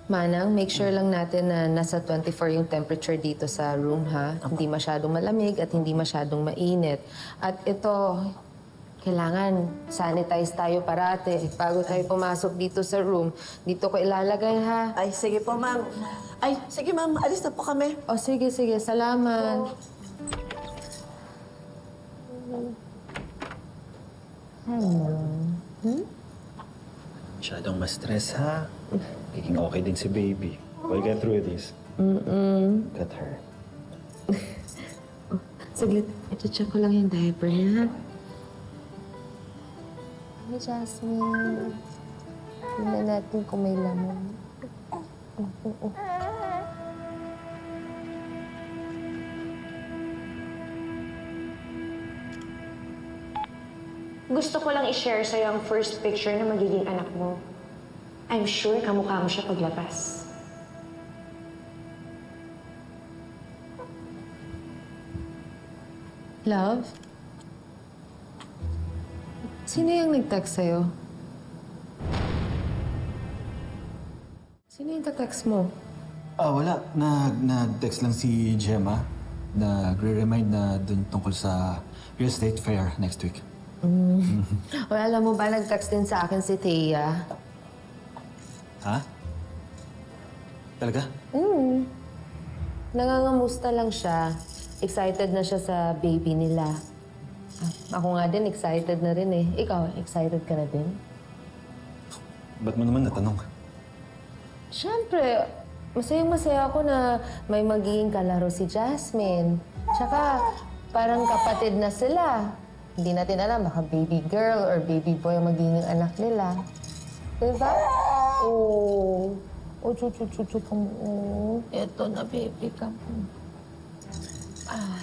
Manang, make sure lang natin na nasa 24 yung temperature dito sa room, ha? Hindi masyadong malamig at hindi masyadong mainit. At ito, kailangan sanitize tayo parate bago tayo pumasok dito sa room. Dito ko ilalagay, ha? Ay, sige po, ma'am. Ay, sige, ma'am. Alis na po kami. O, sige, sige. Salamat. Masyadong ma-stress, ha? Magiging okay din si baby. We'll get through this. Got her. Saglit, ito-check ko lang yung diaper niya. Hi, Jasmine. Tingnan natin kung may laman. Gusto ko lang i-share sa'yo ang first picture na magiging anak mo. I'm sure kamukha mo siya paglabas. Love? Sino yung nag-text sa'yo? Sino yung ka-text mo? Wala. Nag-text lang si Gemma. Nagre-remind na dun tungkol sa real estate fair next week. O alam mo ba, nag-text din sa akin si Thea. Ha? Talaga? Nangangamusta lang siya. Excited na siya sa baby nila. Ako nga din, excited na rin eh. Ikaw, excited ka na din? Ba't mo naman natanong? Siyempre, masayang-masaya ako na may magiging kalaro si Jasmine. Tsaka, parang kapatid na sila. Hindi natin alam, baka baby girl or baby boy ang magiging anak nila. Diba? Oo. Oh, chuchu ka mo. Eto na, baby ka mo. Ah.